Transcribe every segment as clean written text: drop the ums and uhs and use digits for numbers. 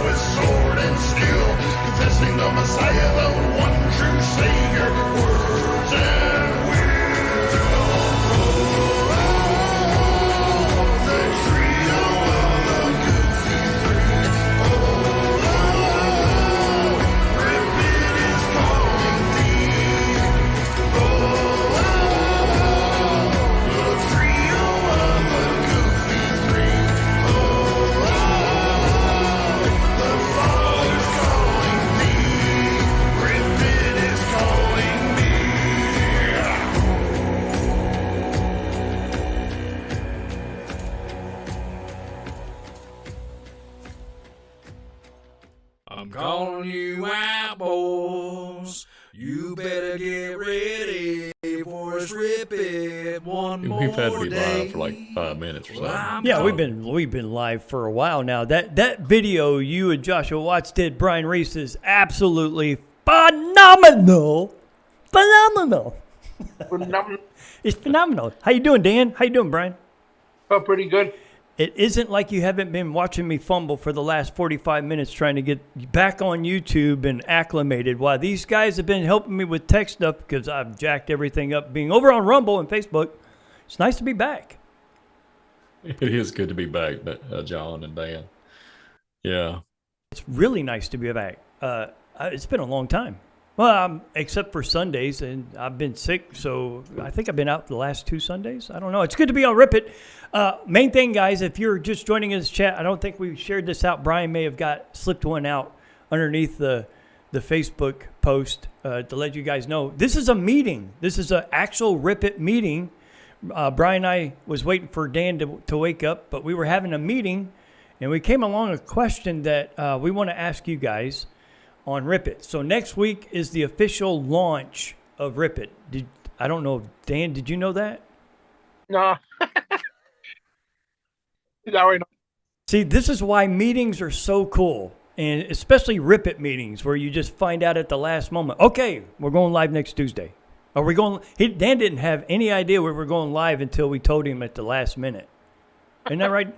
with sword and steel, confessing the Messiah, the one true Savior, words and will. The trio of the Goofy Three. RipiT is calling thee. The trio of the Goofy Three. The Father's calling thee. RipiT is calling me. I'm calling you out, boys. You better get ready for us RipiT one more day. We've had to be live for like 5 minutes or something. Yeah, we've been live for a while now. That video you and Joshua Watts did, Brian Reece, is absolutely phenomenal. Phenomenal. It's phenomenal. How you doing, Dan? How you doing, Brian? Oh, pretty good. It isn't like you haven't been watching me fumble for the last 45 minutes trying to get back on YouTube and acclimated. While these guys have been helping me with tech stuff because I've jacked everything up being over on Rumble and Facebook. It's nice to be back. It is good to be back, John and Dan. Yeah. It's really nice to be back. It's been a long time. Well, except for Sundays, and I've been sick, so I think I've been out the last 2 Sundays. I don't know. It's good to be on RipiT. Main thing, guys, if you're just joining us chat, I don't think we shared this out. Brian may have slipped one out underneath the Facebook post to let you guys know. This is a meeting. This is an actual RipiT meeting. Brian and I was waiting for Dan to wake up, but we were having a meeting, and we came along a question that we want to ask you guys on RipiT. So next week is the official launch of RipiT. I don't know, Dan, did you know that? No. Already know. See, this is why meetings are so cool, and especially RipiT meetings where you just find out at the last moment, okay, we're going live next Tuesday. Are we going? Dan didn't have any idea we were going live until we told him at the last minute. Isn't that right?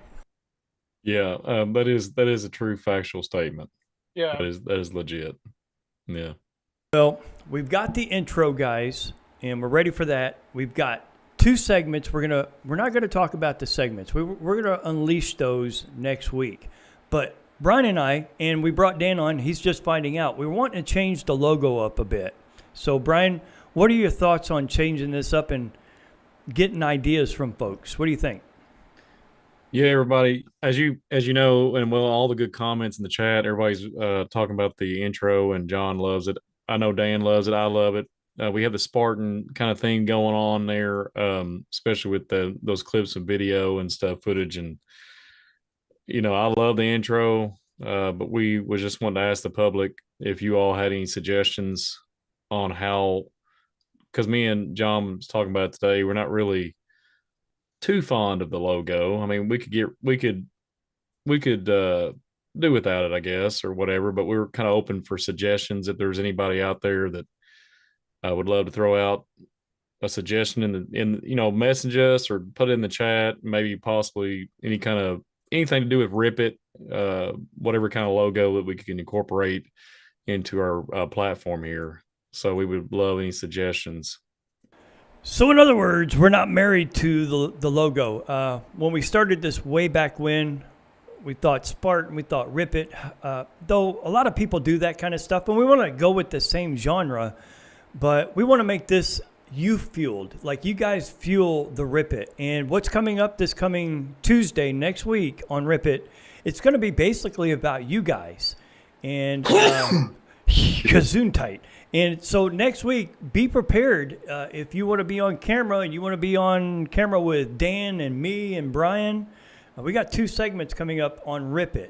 Yeah, that is a true factual statement. Yeah. That is legit. Yeah. Well, we've got the intro, guys, and we're ready for that. We've got 2 segments. We're not gonna talk about the segments. We're gonna unleash those next week. But Brian and I, and we brought Dan on. He's just finding out. We're wanting to change the logo up a bit. So, Brian, what are your thoughts on changing this up and getting ideas from folks? What do you think? Yeah, everybody, as you know, and well, all the good comments in the chat, everybody's talking about the intro, and John loves it. I know Dan loves it. I love it. We have the Spartan kind of thing going on there, especially with those clips of video and stuff, footage, and I love the intro. But we was just wanting to ask the public if you all had any suggestions on how, because me and John was talking about it today, we're not really too fond of the logo. I mean, we could do without it, I guess, or whatever, but we were kind of open for suggestions. If there's anybody out there that would love to throw out a suggestion message us or put it in the chat, maybe possibly anything to do with RipiT, whatever kind of logo that we can incorporate into our platform here. So we would love any suggestions. So in other words, we're not married to the logo. When we started this way back when, we thought Spartan, we thought RipiT, though a lot of people do that kind of stuff, and we want to go with the same genre, but we want to make this you-fueled, like you guys fuel the RipiT. And what's coming up this coming Tuesday, next week on RipiT, it's going to be basically about you guys. And Gesundheit. And so next week, be prepared. If you want to be on camera and you want to be on camera with Dan and me and Brian, we got 2 segments coming up on RipiT.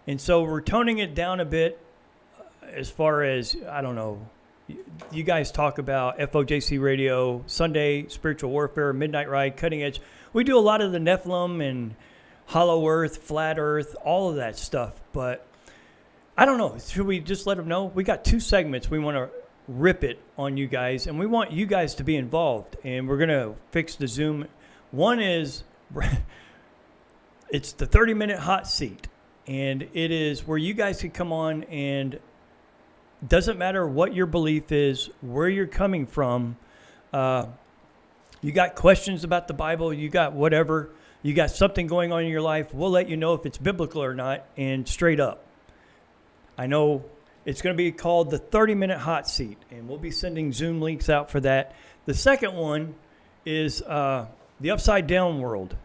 And so we're toning it down a bit as far as, I don't know, you guys talk about FOJC Radio, Sunday, Spiritual Warfare, Midnight Ride, Cutting Edge. We do a lot of the Nephilim and Hollow Earth, Flat Earth, all of that stuff. But I don't know. Should we just let them know? We got 2 segments we want to RipiT on you guys, and we want you guys to be involved. And we're going to fix the Zoom. One is, it's the 30-minute hot seat. and it is where you guys can come on, and doesn't matter what your belief is, where you're coming from. You got questions about the Bible, you got whatever, you got something going on in your life, we'll let you know if it's biblical or not, and straight up. I know it's going to be called the 30-minute hot seat, and we'll be sending Zoom links out for that. The second one is the upside down world.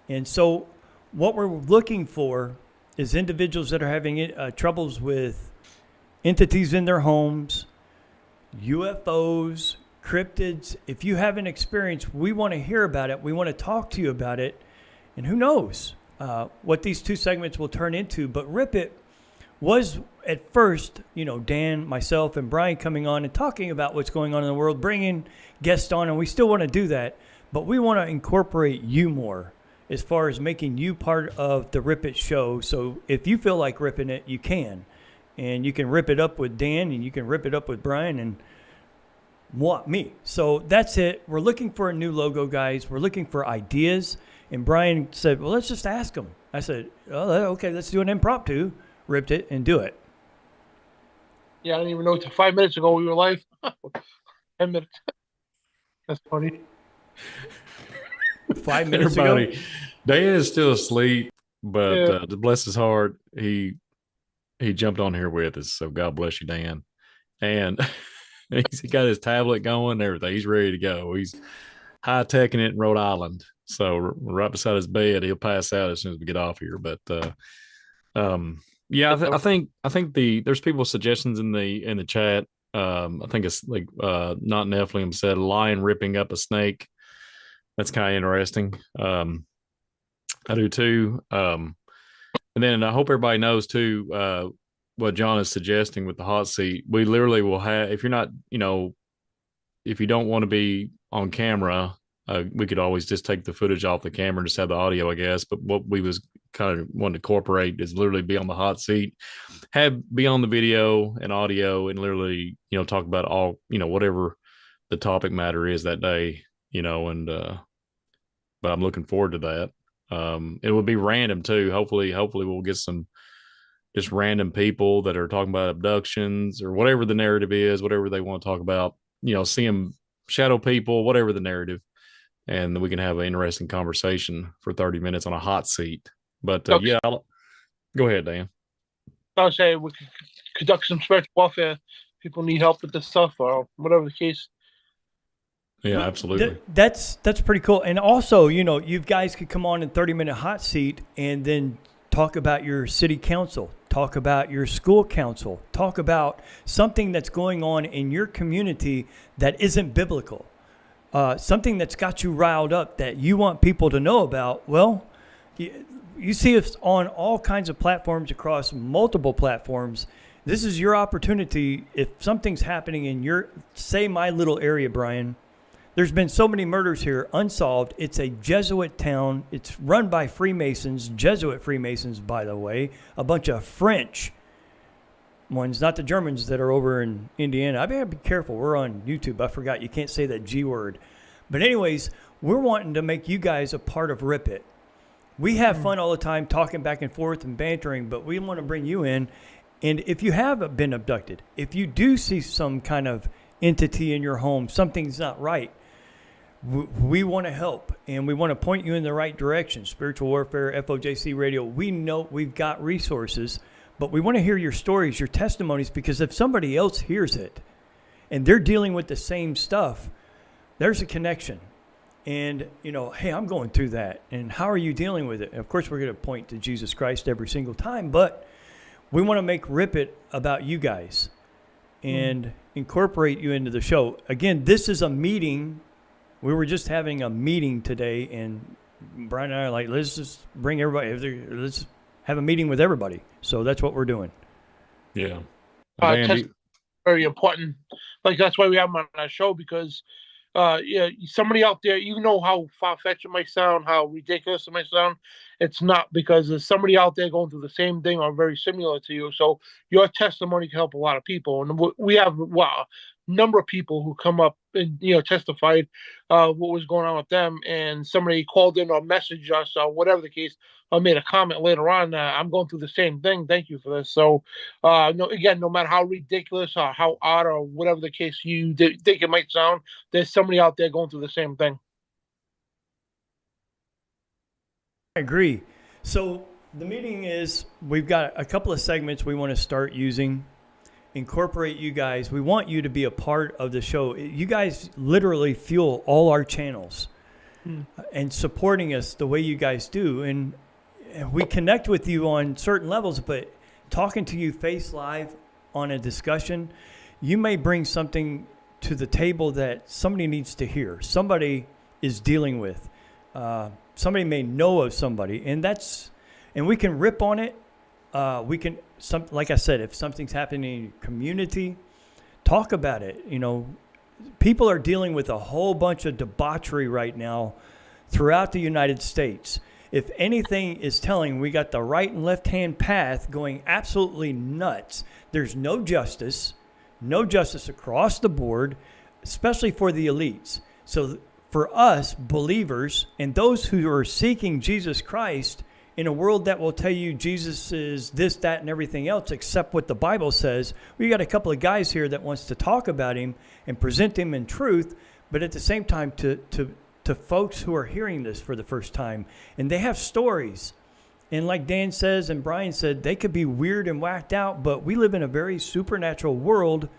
And so what we're looking for is individuals that are having troubles with entities in their homes, UFOs, cryptids. If you have an experience, we want to hear about it. We want to talk to you about it. And who knows what these two segments will turn into. But RipiT was at first, Dan, myself, and Brian coming on and talking about what's going on in the world, bringing guests on, and we still want to do that. But we want to incorporate you more as far as making you part of the RipiT show. So if you feel like ripping it, you can. And you can rip it up with Dan, and you can rip it up with Brian, and me. So that's it. We're looking for a new logo, guys. We're looking for ideas. And Brian said, well, let's just ask them. I said, oh, okay, let's do an impromptu. Ripped it and do it. Yeah, I didn't even know until 5 minutes ago we were live. 10 minutes. That's funny. 5 minutes Everybody, ago. Dan is still asleep, but bless his heart, he jumped on here with us. So God bless you, Dan. And he got his tablet going and everything. He's ready to go. He's high-teching it in Rhode Island. So right beside his bed, he'll pass out as soon as we get off here. But yeah, I think there's people suggestions in the chat. I think it's like not Nephilim said a lion ripping up a snake. That's kind of interesting. I do too. And then I hope everybody knows too what John is suggesting with the hot seat. We literally will have, if you're not, if you don't want to be on camera, we could always just take the footage off the camera and just have the audio, I guess. But what we was kind of wanting to incorporate is literally be on the hot seat, be on the video and audio, and literally, talk about all, whatever the topic matter is that day, and but I'm looking forward to that. It will be random too. Hopefully we'll get some just random people that are talking about abductions or whatever the narrative is, whatever they want to talk about, seeing shadow people, whatever the narrative. And then we can have an interesting conversation for 30 minutes on a hot seat. But go ahead, Dan. I would say we could conduct some spiritual warfare. People need help with this stuff or whatever the case. Yeah, absolutely. That's pretty cool. And also, you guys could come on in 30-minute hot seat and then talk about your city council, talk about your school council, talk about something that's going on in your community that isn't biblical. Something that's got you riled up that you want people to know about. Well, you see us on all kinds of platforms across multiple platforms. This is your opportunity. If something's happening in my little area, Brian, there's been so many murders here unsolved. It's a Jesuit town. It's run by Freemasons, Jesuit Freemasons, by the way, a bunch of French ones, not the Germans that are over in Indiana. I better be careful. We're on YouTube. I forgot you can't say that G word. But anyways, we're wanting to make you guys a part of RipiT. We have fun all the time talking back and forth and bantering, but we want to bring you in. And if you have been abducted, if you do see some kind of entity in your home, something's not right, we want to help, and we want to point you in the right direction. Spiritual Warfare, FOJC Radio, we know we've got resources. But we want to hear your stories, your testimonies, because if somebody else hears it and they're dealing with the same stuff, there's a connection. And, hey, I'm going through that. And how are you dealing with it? And of course, we're going to point to Jesus Christ every single time. But we want to make RipiT about you guys and incorporate you into the show. Again, this is a meeting. We were just having a meeting today. And Brian and I are like, let's just bring everybody. Let's have a meeting with everybody. So that's what we're doing. Yeah. Very important. Like, that's why we have them on our show, because somebody out there, you know how far-fetched it might sound, how ridiculous it might sound. It's not, because there's somebody out there going through the same thing or very similar to you. So your testimony can help a lot of people. And we have a number of people who come up and testified what was going on with them, and somebody called in or messaged us or whatever the case. made a comment later on. I'm going through the same thing. Thank you for this. So, no matter how ridiculous or how odd or whatever the case you think it might sound, there's somebody out there going through the same thing. I agree. So the meeting is, we've got a couple of segments we want to start using, incorporate you guys. We want you to be a part of the show. You guys literally fuel all our channels and supporting us the way you guys do. And we connect with you on certain levels, but talking to you face live on a discussion, you may bring something to the table that somebody needs to hear. Somebody is dealing with. Somebody may know of somebody, and we can rip on it. Like I said, if something's happening in your community, talk about it. People are dealing with a whole bunch of debauchery right now throughout the United States. If anything is telling, we got the right and left hand path going absolutely nuts. There's no justice across the board, especially for the elites. So for us believers and those who are seeking Jesus Christ in a world that will tell you Jesus is this, that, and everything else except what the Bible says, we got a couple of guys here that wants to talk about him and present him in truth, but at the same time to folks who are hearing this for the first time, and they have stories. And like Dan says and Brian said, they could be weird and whacked out, but we live in a very supernatural world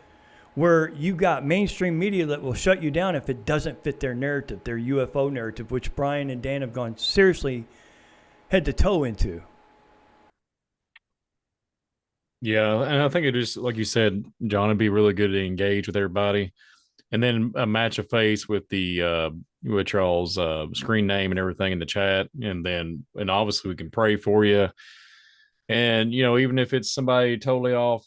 where you got mainstream media that will shut you down if it doesn't fit their narrative, their UFO narrative, which Brian and Dan have gone seriously head to toe into. Yeah, and I think it just, like you said, John, it'd be really good to engage with everybody, and then a match of face with the with y'all's screen name and everything in the chat, and obviously we can pray for you, and even if it's somebody totally off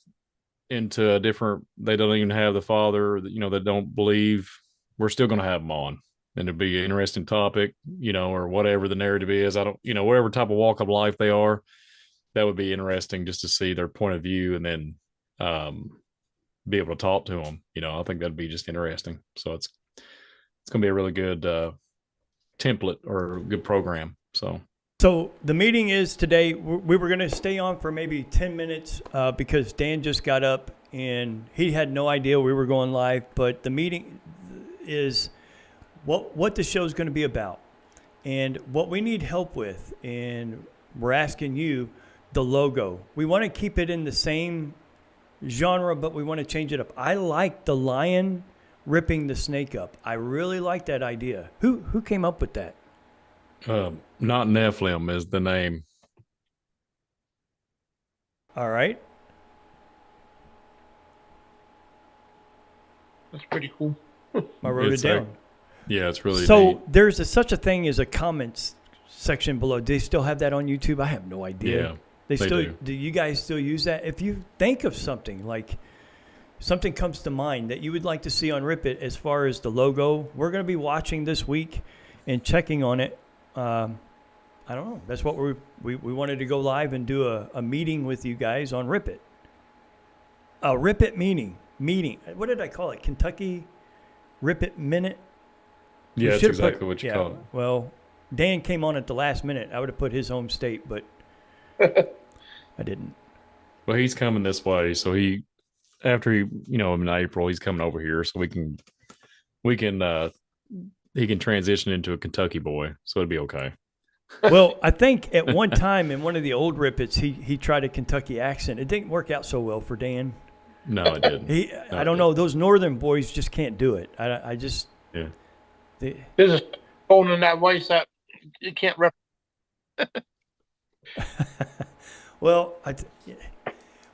into a different, they don't even have the Father, that don't believe, we're still going to have them on, and it'd be an interesting topic, or whatever the narrative is. I don't, whatever type of walk of life they are, that would be interesting just to see their point of view, and then be able to talk to them. I think that'd be just interesting. So it's going to be a really good template or good program. So the meeting is today. We were going to stay on for maybe 10 minutes because Dan just got up and he had no idea we were going live. But the meeting is what the show is going to be about and what we need help with. And we're asking you the logo. We want to keep it in the same genre, but we want to change it up. I like the lion ripping the snake up. I really like that idea. Who came up with that? Not Nephilim is the name. All right. That's pretty cool. I wrote it down. Yeah, it's really so neat. There's such a thing as a comments section below. Do they still have that on YouTube? I have no idea. Yeah, they still do. Do you guys still use that? If you think of something, like something comes to mind that you would like to see on RipiT as far as the logo, we're going to be watching this week and checking on it. I don't know. That's what we wanted to go live and do a meeting with you guys on RipiT. A RipiT meeting. What did I call it? Kentucky RipiT Minute? Yeah, that's exactly what you call it. Well, Dan came on at the last minute. I would have put his home state, but I didn't. Well, he's coming this way, so after in April, he's coming over here, so he can transition into a Kentucky boy, so it'd be okay. Well, I think at one time in one of the old RipiTs, he tried a Kentucky accent. It didn't work out so well for Dan. No, it didn't. I don't know. Those northern boys just can't do it. I just. Yeah. There's a tone in that voice that you can't rep. Well,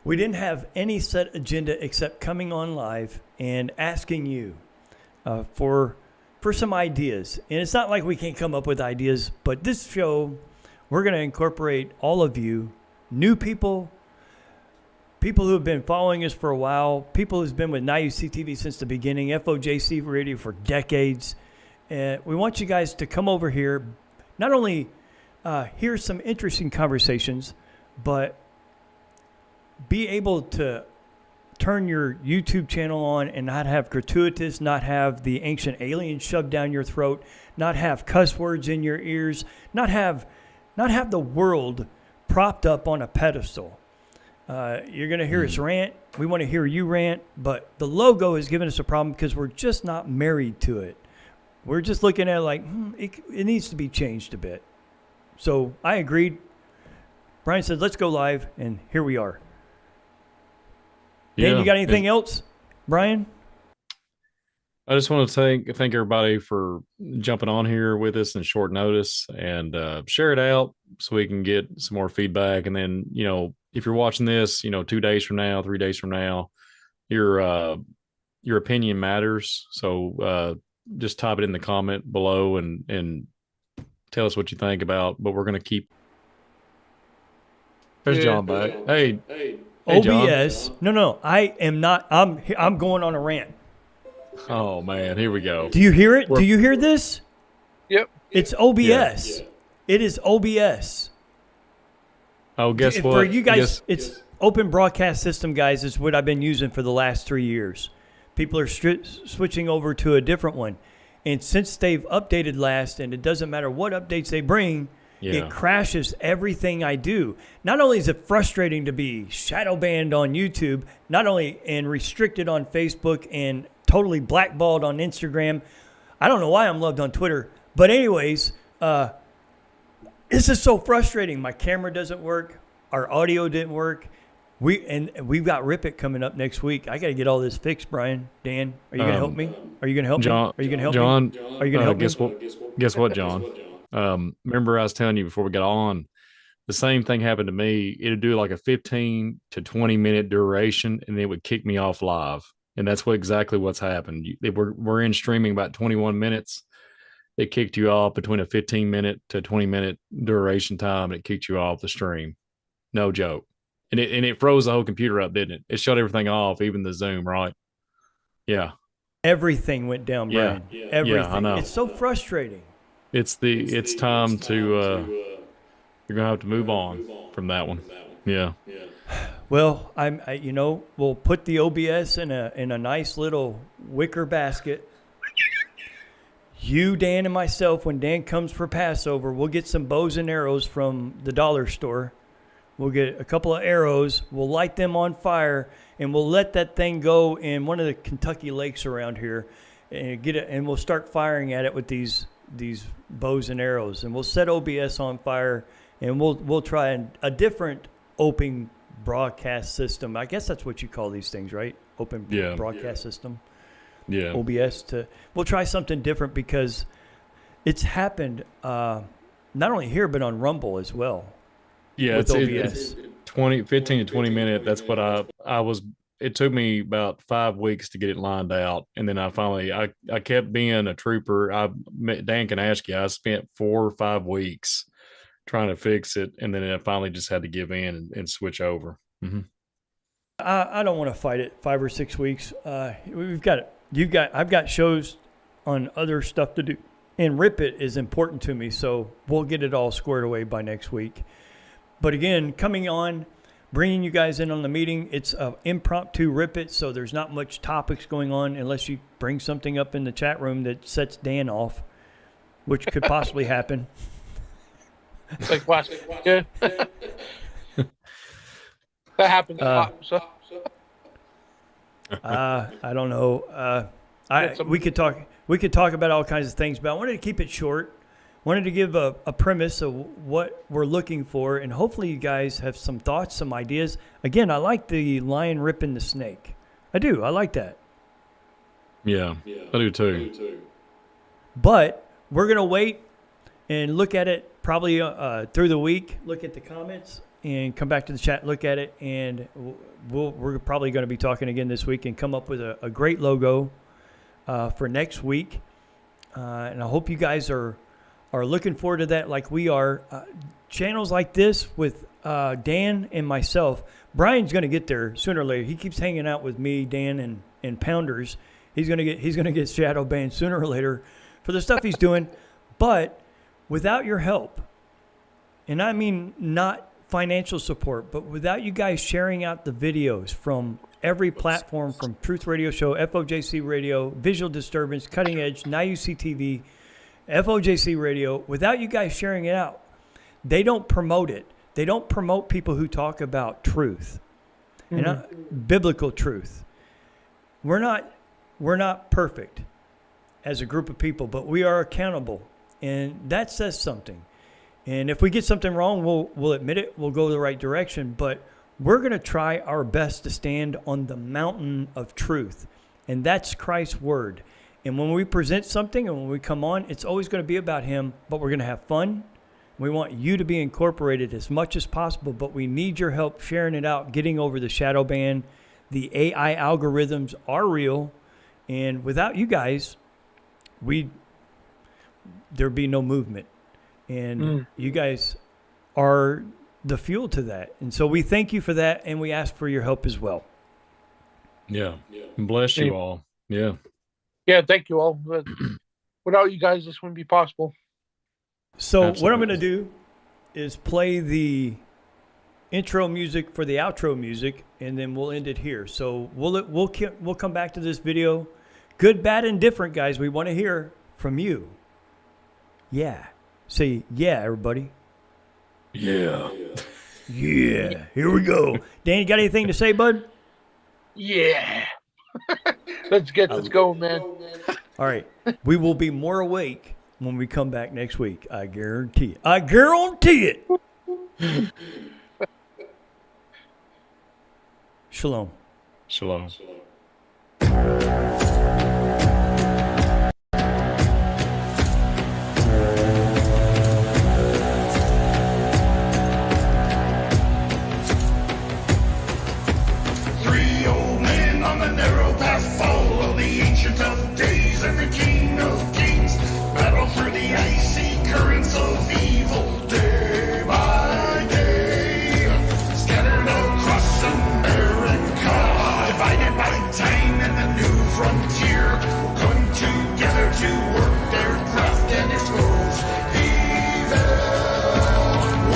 we didn't have any set agenda except coming on live and asking you for some ideas. And it's not like we can't come up with ideas, but this show, we're going to incorporate all of you, new people who have been following us for a while, people who's been with NIUC TV since the beginning, FOJC Radio for decades. And we want you guys to come over here, not only hear some interesting conversations, but be able to turn your YouTube channel on and not have gratuitous, not have the ancient aliens shoved down your throat, not have cuss words in your ears, not have not have the world propped up on a pedestal. You're going to hear us rant. We want to hear you rant, but the logo has given us a problem because we're just not married to it. We're just looking at it like, it needs to be changed a bit. So I agreed. Brian said, let's go live, and here we are. Dan, you got anything else, Brian? I just want to thank everybody for jumping on here with us in short notice, and share it out so we can get some more feedback. And then, if you're watching this, 2 days from now, 3 days from now, your opinion matters. So just type it in the comment below and tell us what you think about. But we're going to keep. There's John back. Hey, OBS. John. No, I am not. I'm going on a rant. Oh man, here we go. Do you hear it? Do you hear this? Yep. It's OBS. Yeah. It is OBS. Oh, guess what? For you guys, it's Open Broadcast System, guys, is what I've been using for the last 3 years. People are switching over to a different one. And since they've updated last, and it doesn't matter what updates they bring, it crashes everything I do. Not only is it frustrating to be shadow banned on YouTube, not only and restricted on Facebook and totally blackballed on Instagram. I don't know why I'm loved on Twitter. But anyways, this is so frustrating. My camera doesn't work. Our audio didn't work. We've got RipiT coming up next week. I got to get all this fixed, Brian. Dan, are you going to help me? Are you going to help John, me? Are you going to help John, me? Are you going to help Guess what, John? Remember I was telling you before we got on, the same thing happened to me. It'd do like a 15 to 20 minute duration, and it would kick me off live. And that's exactly what's happened. We're in streaming about 21 minutes. It kicked you off between a 15-minute to 20-minute duration time. It kicked you off the stream. No joke. And it froze the whole computer up, didn't it? It shut everything off, even the Zoom, right? Yeah. Everything went down, Brian. Everything. Yeah, I know. It's so frustrating. It's time to you're gonna have to move on from that one. Yeah. Well, we'll put the OBS in a nice little wicker basket. You, Dan, and myself, when Dan comes for Passover, we'll get some bows and arrows from the dollar store. We'll get a couple of arrows. We'll light them on fire, and we'll let that thing go in one of the Kentucky lakes around here, and get it. And we'll start firing at it with these bows and arrows, and we'll set OBS on fire, and we'll try a different open broadcast system. I guess that's what you call these things, right? Open broadcast system. Yeah. OBS. We'll try something different because it's happened not only here but on Rumble as well. Yeah, with it's 15 to 20 minutes. That's what I was. It took me about 5 weeks to get it lined out, and then I kept being a trooper. Dan can ask you. I spent 4 or 5 weeks trying to fix it, and then I finally just had to give in and switch over. Mm-hmm. I don't want to fight it 5 or 6 weeks. I've got shows on other stuff to do, and RipiT is important to me, so we'll get it all squared away by next week. But again, coming on, bringing you guys in on the meeting, it's an impromptu RipiT, so there's not much topics going on unless you bring something up in the chat room that sets Dan off, which could possibly happen. Like last year. That happens a lot. So. I don't know. We could talk about all kinds of things, but I wanted to keep it short. Wanted to give a premise of what we're looking for, and hopefully you guys have some thoughts, some ideas. Again, I like the lion ripping the snake. I do. I like that. Yeah, I do too. But we're going to wait and look at it probably through the week, look at the comments, and come back to the chat, look at it, and we're probably going to be talking again this week and come up with a great logo for next week. And I hope you guys are looking forward to that like we are. Channels like this with Dan and myself. Brian's going to get there sooner or later. He keeps hanging out with me, Dan, and Pounders. He's going to get shadow banned sooner or later for the stuff he's doing. But without your help, and I mean not financial support, but without you guys sharing out the videos from every platform, from Truth Radio Show, FOJC Radio, Visual Disturbance, Cutting Edge, Now You See TV, FOJC Radio, without you guys sharing it out, They don't promote it. They don't promote people who talk about truth, biblical truth. We're not perfect as a group of people, but we are accountable, and that says something. And if we get something wrong, we'll admit it. We'll go the right direction, but we're going to try our best to stand on the mountain of truth, and that's Christ's word. And when we present something and when we come on, it's always going to be about him, but we're going to have fun. We want you to be incorporated as much as possible, but we need your help sharing it out, getting over the shadow ban. The AI algorithms are real, and without you guys, there'd be no movement. And you guys are the fuel to that. And so we thank you for that, and we ask for your help as well. Yeah. Bless you all. Yeah. Yeah, thank you all. Without you guys, this wouldn't be possible. So Absolutely. what I'm going to do is play the intro music for the outro music, and then we'll end it here. So we'll come back to this video. Good, bad, and different, guys. We want to hear from you. Yeah. Say yeah, everybody. Yeah. Yeah. Here we go. Dan, you got anything to say, bud? Yeah. Let's get this going, man. All right. We will be more awake when we come back next week. I guarantee it. I guarantee it. Shalom. Shalom. Three old men on the narrow path follow the Ancient of Days and the King of Kings. Battle through the icy currents of evil day by day. Scattered across America, divided by time and the new frontier. Coming together to work their craft and expose evil.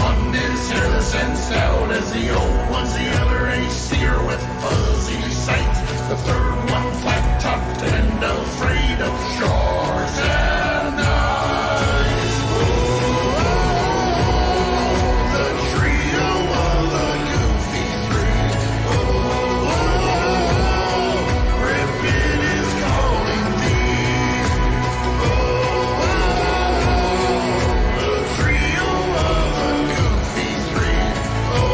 One is hairless and stout as the old one's, the other a seer with fuzzy sight. The third one flat-topped and afraid of sharks and eyes. Oh, the trio of the goofy three. Oh, RipiT is calling thee. Oh, the trio of the goofy three. Oh,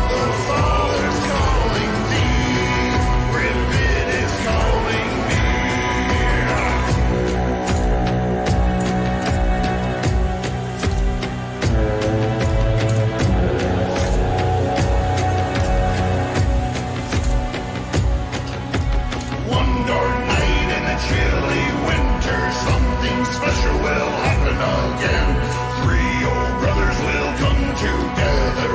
the Father's calling thee. RipiT is calling me. One dark night in a chilly winter, something special will happen again. Three old brothers will come together,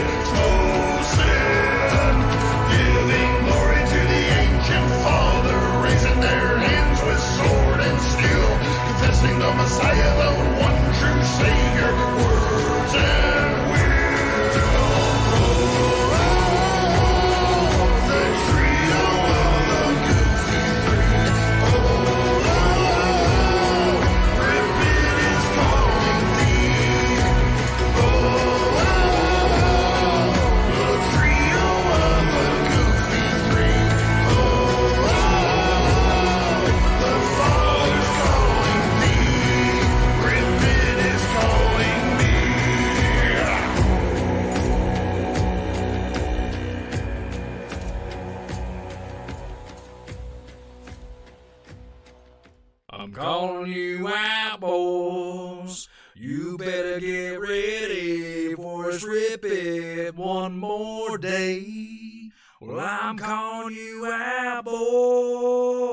expose sin, giving glory to the ancient Father, raising their hands with sword and steel, confessing the Messiah, the one true Savior, words and will. The trio of the goofy three. RipiT is calling thee. The trio of the goofy three. The Father's calling thee. RipiT is calling me. I'm calling you out, boys. You better get ready for us RipiT one more day. Well, I'm calling you out, boys.